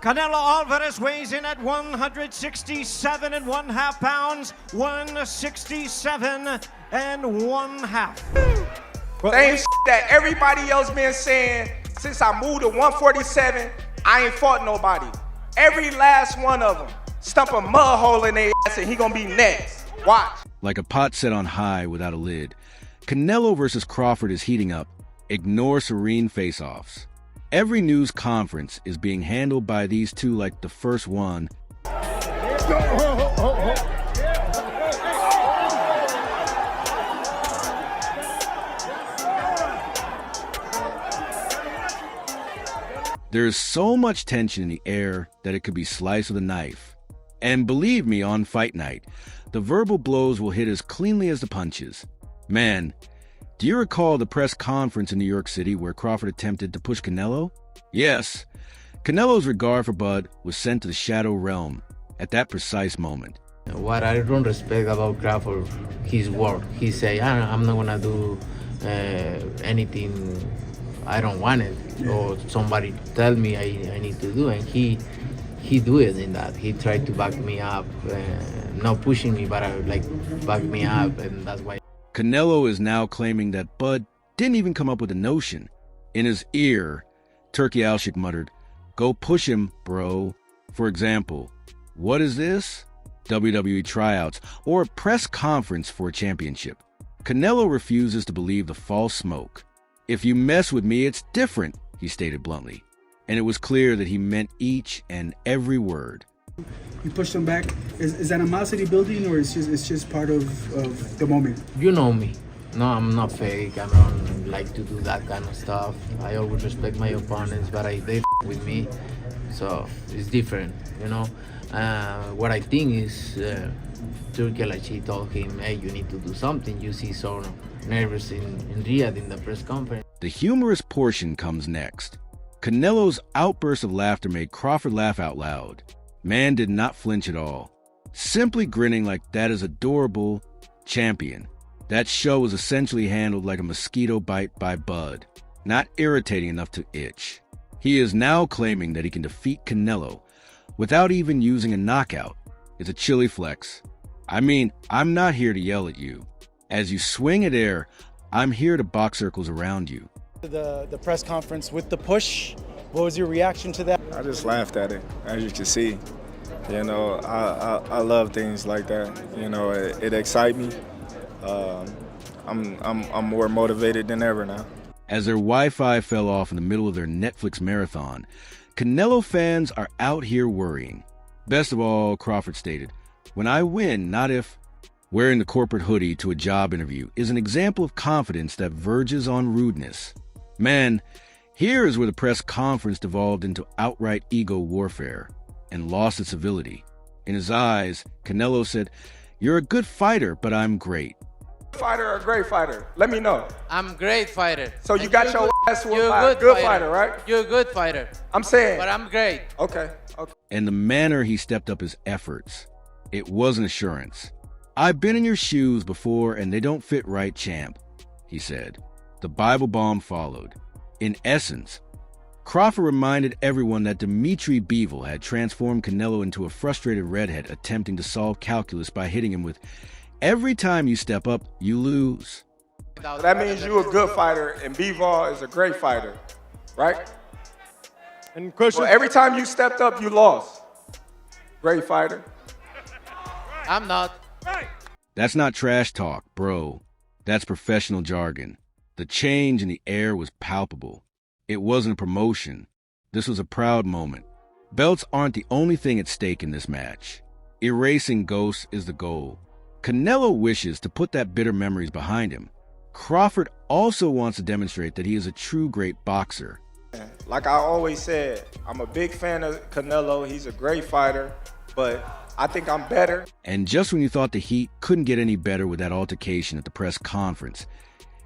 Canelo Alvarez weighs in at 167 and 1/2 pounds, 167 and 1/2. Same that everybody else been saying since I moved to 147, I ain't fought nobody. Every last one of them stump a mud hole in their ass and he gonna be next. Watch. Like a pot set on high without a lid, Canelo versus Crawford is heating up. Ignore serene face-offs. Every news conference is being handled by these two like the first one. There is so much tension in the air that it could be sliced with a knife. And believe me, on fight night, the verbal blows will hit as cleanly as the punches. Man, do you recall the press conference in New York City where Crawford attempted to push Canelo? Yes, Canelo's regard for Bud was sent to the shadow realm at that precise moment. What I don't respect about Crawford, his work. He say, I'm not gonna do anything I don't want it, or somebody tell me I need to do, and he do it in that. He tried to back me up, not pushing me, but back me up, and that's why. Canelo is now claiming that Bud didn't even come up with the notion. In his ear, Turkey Alshik muttered, "Go push him, bro." For example, what is this? WWE tryouts or a press conference for a championship. Canelo refuses to believe the false smoke. "If you mess with me, it's different," he stated bluntly. And it was clear that he meant each and every word. You pushed him back. Is animosity building, or it's just part of the moment? You know me. No, I'm not fake. I don't like to do that kind of stuff. I always respect my opponents, but they with me, so it's different, you know. What I think is Turkey Alshik told him, "Hey, you need to do something. You see so nervous in Riyadh in the press conference." The humorous portion comes next. Canelo's outburst of laughter made Crawford laugh out loud. Man did not flinch at all, simply grinning like that is adorable champion. That show was essentially handled like a mosquito bite by Bud, not irritating enough to itch. He is now claiming that he can defeat Canelo without even using a knockout. It's a chilly flex. I mean, I'm not here to yell at you. As you swing at air, I'm here to box circles around you. The press conference with the push, what was your reaction to that? I just laughed at it, as you can see. You know, I love things like that. You know, it excites me. I'm more motivated than ever now. As their Wi-Fi fell off in the middle of their Netflix marathon, Canelo fans are out here worrying. Best of all, Crawford stated, "When I win, not if." Wearing the corporate hoodie to a job interview is an example of confidence that verges on rudeness. Man, here is where the press conference devolved into outright ego warfare and lost its civility. In his eyes, Canelo said, "You're a good fighter, but I'm great." Fighter or great fighter? Let me know. I'm a great fighter. So you got your ass whooped by a good fighter, right? You're a good fighter. I'm saying. But I'm great. Okay. And the manner he stepped up his efforts, it was an assurance. "I've been in your shoes before and they don't fit right, champ," he said. The Bible bomb followed. In essence, Crawford reminded everyone that Dimitri Bivol had transformed Canelo into a frustrated redhead attempting to solve calculus by hitting him with, "Every time you step up, you lose." That means you're a good fighter and Bivol is a great fighter, right? And question. Well, every time you stepped up, you lost. Great fighter. I'm not. That's not trash talk, bro. That's professional jargon. The change in the air was palpable. It wasn't a promotion. This was a proud moment. Belts aren't the only thing at stake in this match. Erasing ghosts is the goal. Canelo wishes to put that bitter memories behind him. Crawford also wants to demonstrate that he is a true great boxer. Like I always said, I'm a big fan of Canelo. He's a great fighter, but I think I'm better. And just when you thought the heat couldn't get any better with that altercation at the press conference,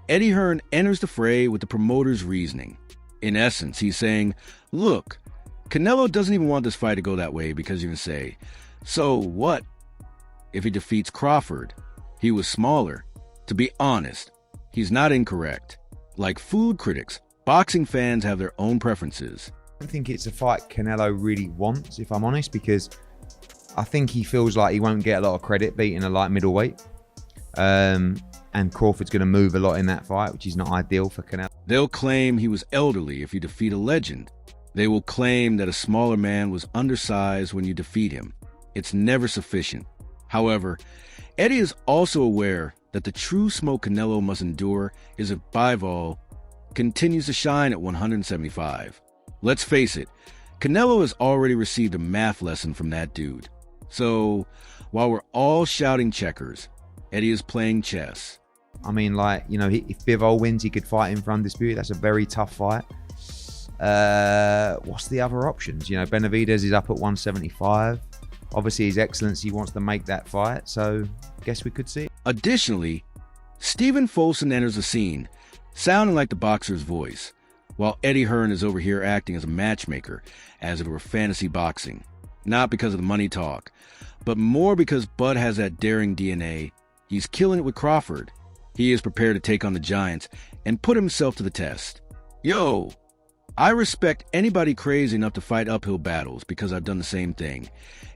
Eddie Hearn enters the fray with the promoter's reasoning. In essence, he's saying, look, Canelo doesn't even want this fight to go that way because you can say, so what if he defeats Crawford? He was smaller. To be honest, he's not incorrect. Like food critics boxing fans have their own preferences. I don't think it's a fight Canelo really wants, if I'm honest, because I think he feels like he won't get a lot of credit beating a light middleweight. And Crawford's going to move a lot in that fight, which is not ideal for Canelo. They'll claim he was elderly if you defeat a legend. They will claim that a smaller man was undersized when you defeat him. It's never sufficient. However, Eddie is also aware that the true smoke Canelo must endure is if Bivol continues to shine at 175. Let's face it, Canelo has already received a math lesson from that dude. So, while we're all shouting checkers, Eddie is playing chess. I mean, like, you know, if Bivol wins, he could fight him for undisputed. That's a very tough fight. What's the other options? You know, Benavidez is up at 175. Obviously, his excellency wants to make that fight, so I guess we could see it. Additionally, Stephen Folsom enters the scene, sounding like the boxer's voice, while Eddie Hearn is over here acting as a matchmaker, as if it were fantasy boxing. Not because of the money talk, but more because Bud has that daring DNA. He's killing it with Crawford. He is prepared to take on the Giants and put himself to the test. Yo, I respect anybody crazy enough to fight uphill battles because I've done the same thing,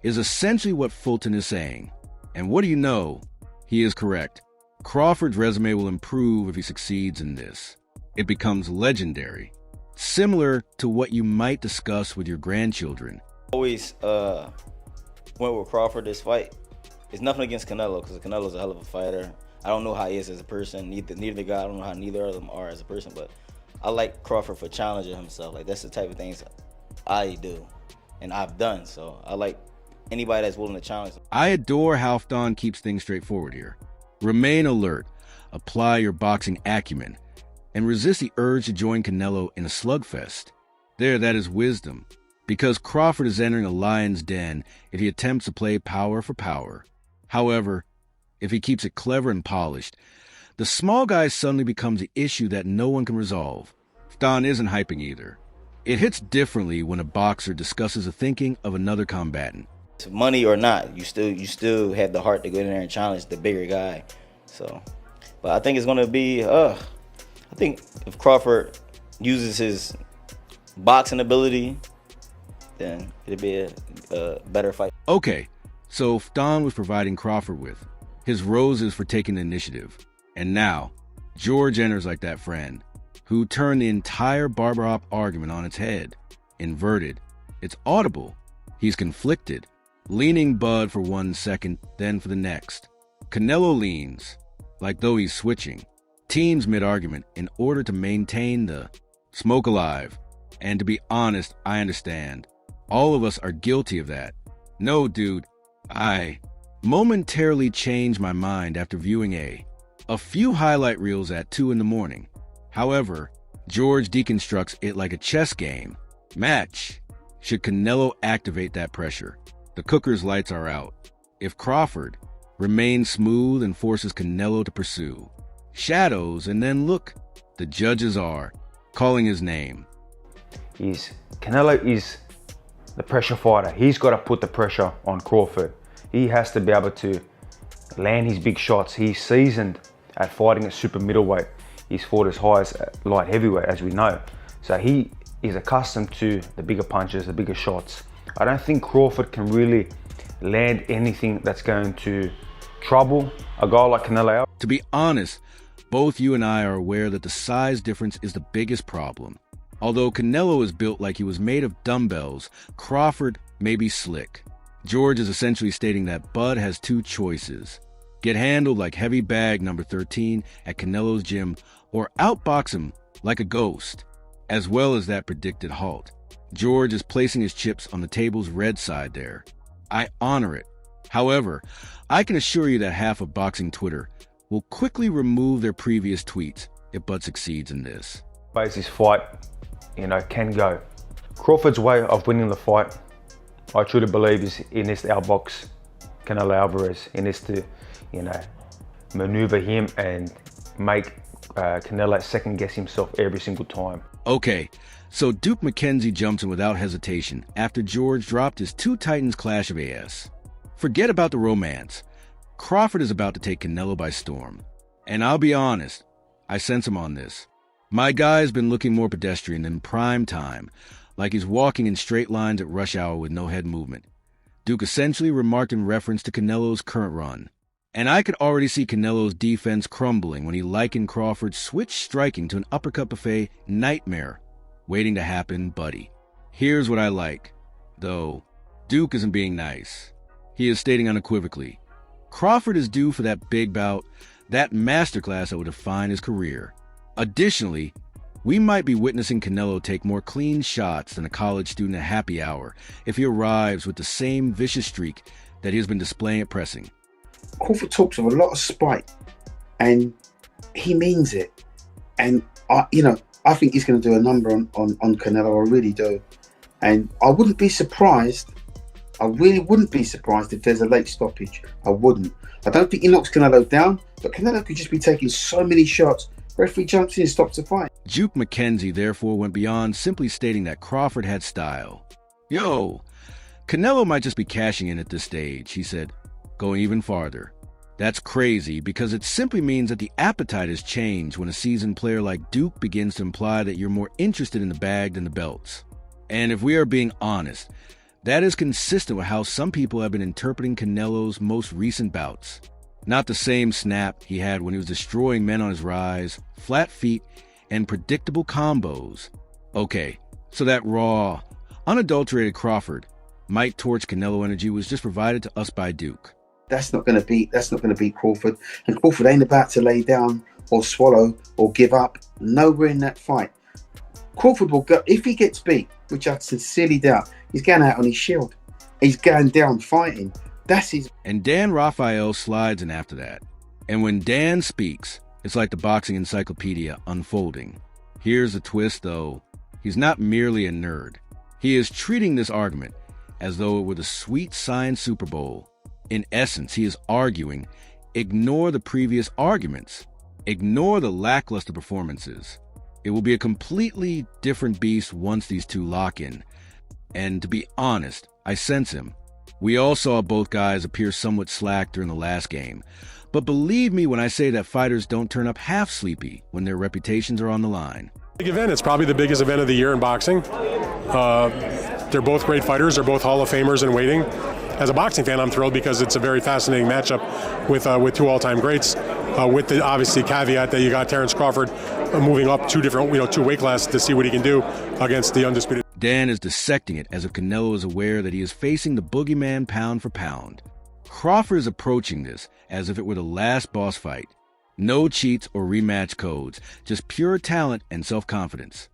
is essentially what Fulton is saying. And what do you know? He is correct. Crawford's resume will improve if he succeeds in this. It becomes legendary, similar to what you might discuss with your grandchildren. Always went with Crawford this fight. It's nothing against Canelo, because Canelo's a hell of a fighter. I don't know how he is as a person. Neither guy. I don't know how neither of them are as a person, but I like Crawford for challenging himself. Like, that's the type of things I do and I've done. So I like anybody that's willing to challenge him. I adore how Fton keeps things straightforward here. Remain alert, apply your boxing acumen, and resist the urge to join Canelo in a slugfest. That is wisdom, because Crawford is entering a lion's den if he attempts to play power for power. However, if he keeps it clever and polished, the small guy suddenly becomes the issue that no one can resolve. Fton isn't hyping either. It hits differently when a boxer discusses the thinking of another combatant. Money or not, you still have the heart to go in there and challenge the bigger guy. So, but I think it's gonna be. I think if Crawford uses his boxing ability, then it'll be a better fight. Okay, so Fton was providing Crawford with his roses for taking the initiative. And now, George enters like that friend who turned the entire barber hop argument on its head. Inverted. It's audible. He's conflicted, leaning Bud for 1 second, then for the next. Canelo leans, like though he's switching, teams mid-argument in order to maintain the smoke alive. And to be honest, I understand. All of us are guilty of that. No, dude, I momentarily changed my mind after viewing a few highlight reels at 2 in the morning. However, George deconstructs it like a chess game. Match. Should Canelo activate that pressure? The cooker's lights are out. If Crawford remains smooth and forces Canelo to pursue, shadows, and then look, the judges are calling his name. Canelo is the pressure fighter. He's got to put the pressure on Crawford. He has to be able to land his big shots. He's seasoned at fighting at super middleweight. He's fought as high as light heavyweight, as we know. So he is accustomed to the bigger punches, the bigger shots. I don't think Crawford can really land anything that's going to trouble a guy like Canelo. To be honest, both you and I are aware that the size difference is the biggest problem. Although Canelo is built like he was made of dumbbells, Crawford may be slick. George is essentially stating that Bud has two choices: get handled like heavy bag number 13 at Canelo's gym, or outbox him like a ghost, as well as that predicted halt. George is placing his chips on the table's red side there. I honor it. However, I can assure you that half of boxing Twitter will quickly remove their previous tweets if Bud succeeds in this. Ways this fight, can go. Crawford's way of winning the fight, I truly believe, is he needs to outbox Canelo Alvarez. He needs to, maneuver him and make Canelo second guess himself every single time. Okay, so Duke McKenzie jumps in without hesitation after George dropped his two titans clash of AS. Forget about the romance. Crawford is about to take Canelo by storm. And I'll be honest, I sense him on this. My guy's been looking more pedestrian than prime time, like he's walking in straight lines at rush hour with no head movement. Duke essentially remarked in reference to Canelo's current run. And I could already see Canelo's defense crumbling when he likened Crawford's switch striking to an uppercut buffet nightmare waiting to happen, buddy. Here's what I like, though. Duke isn't being nice. He is stating unequivocally, Crawford is due for that big bout, that masterclass that will define his career. Additionally, we might be witnessing Canelo take more clean shots than a college student at happy hour if he arrives with the same vicious streak that he has been displaying at pressing. Crawford talks with a lot of spite, and he means it. And I think he's going to do a number on Canelo. I really do. And I wouldn't be surprised. I really wouldn't be surprised if there's a late stoppage. I wouldn't. I don't think he knocks Canelo down, but Canelo could just be taking so many shots. Referee jumps in and stops the fight. Duke McKenzie therefore went beyond simply stating that Crawford had style. Yo, Canelo might just be cashing in at this stage, he said, going even farther. That's crazy because it simply means that the appetite has changed when a seasoned player like Duke begins to imply that you're more interested in the bag than the belts. And if we are being honest, that is consistent with how some people have been interpreting Canelo's most recent bouts. Not the same snap he had when he was destroying men on his rise, flat feet, and predictable combos. Okay, so that raw, unadulterated Crawford might torch Canelo energy was just provided to us by Duke. That's not going to beat Crawford. And Crawford ain't about to lay down or swallow or give up. Nowhere in that fight. Crawford will go, if he gets beat, which I sincerely doubt, he's going out on his shield. He's going down fighting. That's his. And Dan Rafael slides in after that. And when Dan speaks, it's like the boxing encyclopedia unfolding. Here's the twist, though. He's not merely a nerd. He is treating this argument as though it were the sweet science Super Bowl. In essence, he is arguing, ignore the previous arguments. Ignore the lackluster performances. It will be a completely different beast once these two lock in. And to be honest, I sense him. We all saw both guys appear somewhat slack during the last game. But believe me when I say that fighters don't turn up half sleepy when their reputations are on the line. Big event. It's probably the biggest event of the year in boxing. They're both great fighters. They're both Hall of Famers in waiting. As a boxing fan, I'm thrilled because it's a very fascinating matchup with two all-time greats. With the obviously caveat that you got Terence Crawford moving up two weight classes to see what he can do against the undisputed. Dan is dissecting it as if Canelo is aware that he is facing the boogeyman pound for pound. Crawford is approaching this as if it were the last boss fight. No cheats or rematch codes, just pure talent and self-confidence.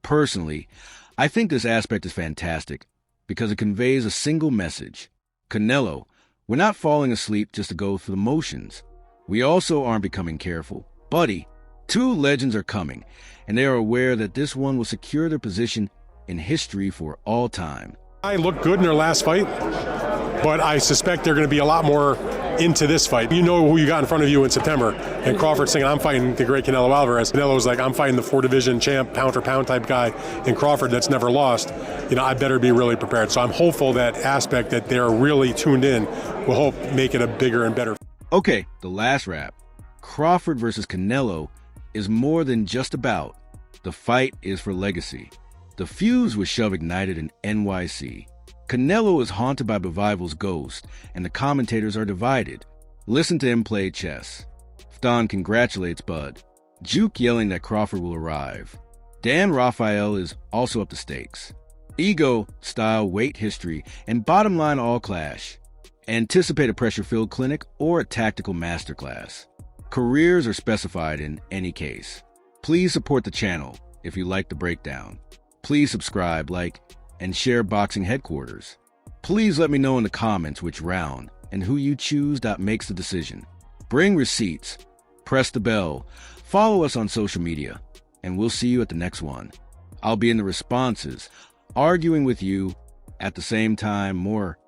Personally, I think this aspect is fantastic because it conveys a single message. Canelo, we're not falling asleep just to go through the motions. We also aren't becoming careful. Buddy, two legends are coming, and they are aware that this one will secure their position in history for all time. I looked good in their last fight, but I suspect they're going to be a lot more into this fight. You know who you got in front of you in September, and Crawford's saying, I'm fighting the great Canelo Alvarez. Canelo's like, I'm fighting the 4-division champ, pound for pound type guy, and Crawford that's never lost. I better be really prepared. So I'm hopeful that aspect that they're really tuned in will help make it a bigger and better. Okay, the last wrap. Crawford versus Canelo is more than just a bout. The fight is for legacy. The fuse was Shove ignited in NYC. Canelo is haunted by Revival's ghost, and the commentators are divided. Listen to him play chess. Fton congratulates Bud. Duke yelling that Crawford will arrive. Dan Rafael is also up to stakes. Ego, style, weight, history, and bottom line all clash. Anticipate a pressure-filled clinic or a tactical masterclass. Careers are specified in any case. Please support the channel if you like the breakdown. Please subscribe, like, and share Boxing Headquarters. Please let me know in the comments which round and who you choose that makes the decision. Bring receipts, press the bell, follow us on social media, and we'll see you at the next one. I'll be in the responses, arguing with you, at the same time more